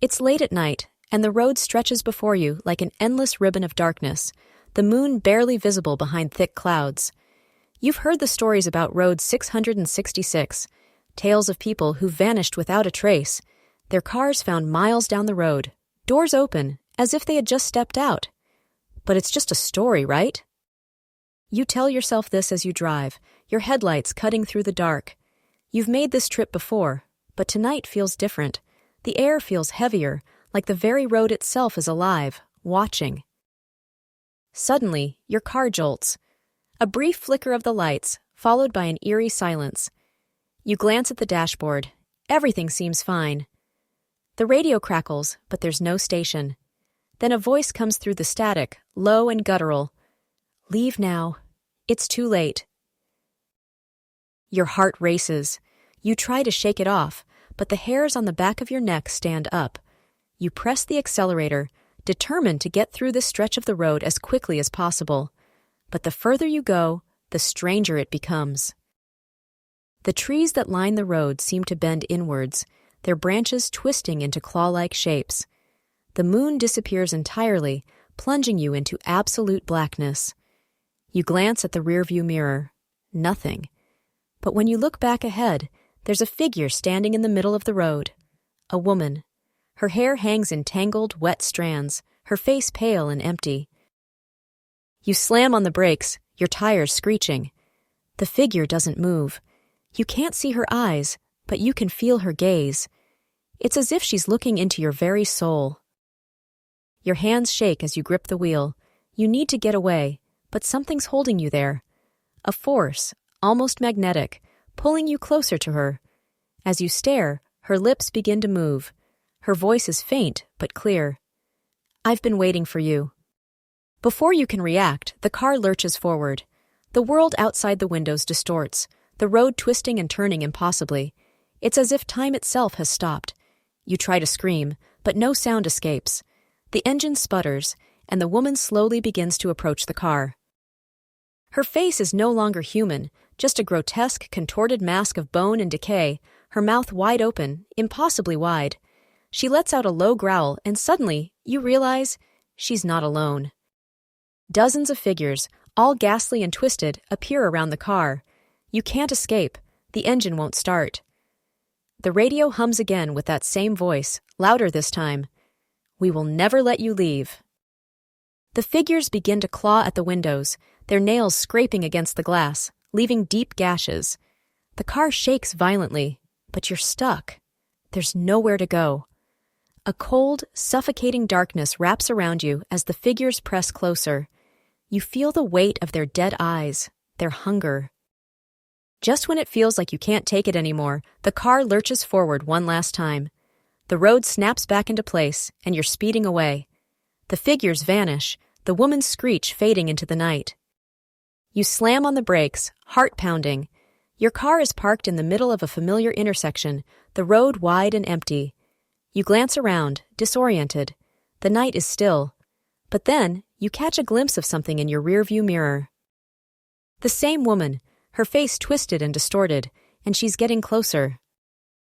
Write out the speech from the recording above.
It's late at night, and the road stretches before you like an endless ribbon of darkness, the moon barely visible behind thick clouds. You've heard the stories about Road 666, tales of people who vanished without a trace, their cars found miles down the road, doors open, as if they had just stepped out. But it's just a story, right? You tell yourself this as you drive, your headlights cutting through the dark. You've made this trip before, but tonight feels different. The air feels heavier, like the very road itself is alive, watching. Suddenly, your car jolts. A brief flicker of the lights, followed by an eerie silence. You glance at the dashboard. Everything seems fine. The radio crackles, but there's no station. Then a voice comes through the static, low and guttural. "Leave now. It's too late." Your heart races. You try to shake it off, but the hairs on the back of your neck stand up. You press the accelerator, determined to get through this stretch of the road as quickly as possible. But the further you go, the stranger it becomes. The trees that line the road seem to bend inwards, their branches twisting into claw-like shapes. The moon disappears entirely, plunging you into absolute blackness. You glance at the rearview mirror. Nothing. But when you look back ahead, there's a figure standing in the middle of the road. A woman. Her hair hangs in tangled, wet strands, her face pale and empty. You slam on the brakes, your tires screeching. The figure doesn't move. You can't see her eyes, but you can feel her gaze. It's as if she's looking into your very soul. Your hands shake as you grip the wheel. You need to get away, but something's holding you there. A force, almost magnetic, pulling you closer to her. As you stare, her lips begin to move. Her voice is faint but clear. "I've been waiting for you." Before you can react, the car lurches forward. The world outside the windows distorts, the road twisting and turning impossibly. It's as if time itself has stopped. You try to scream, but no sound escapes. The engine sputters, and the woman slowly begins to approach the car. Her face is no longer human, just a grotesque, contorted mask of bone and decay, her mouth wide open, impossibly wide. She lets out a low growl, and suddenly, you realize she's not alone. Dozens of figures, all ghastly and twisted, appear around the car. You can't escape. The engine won't start. The radio hums again with that same voice, louder this time. "We will never let you leave." The figures begin to claw at the windows, their nails scraping against the glass, leaving deep gashes. The car shakes violently, but you're stuck. There's nowhere to go. A cold, suffocating darkness wraps around you as the figures press closer. You feel the weight of their dead eyes, their hunger. Just when it feels like you can't take it anymore, the car lurches forward one last time. The road snaps back into place, and you're speeding away. The figures vanish, the woman's screech fading into the night. You slam on the brakes, heart pounding. Your car is parked in the middle of a familiar intersection, the road wide and empty. You glance around, disoriented. The night is still. But then, you catch a glimpse of something in your rearview mirror. The same woman, her face twisted and distorted, and she's getting closer.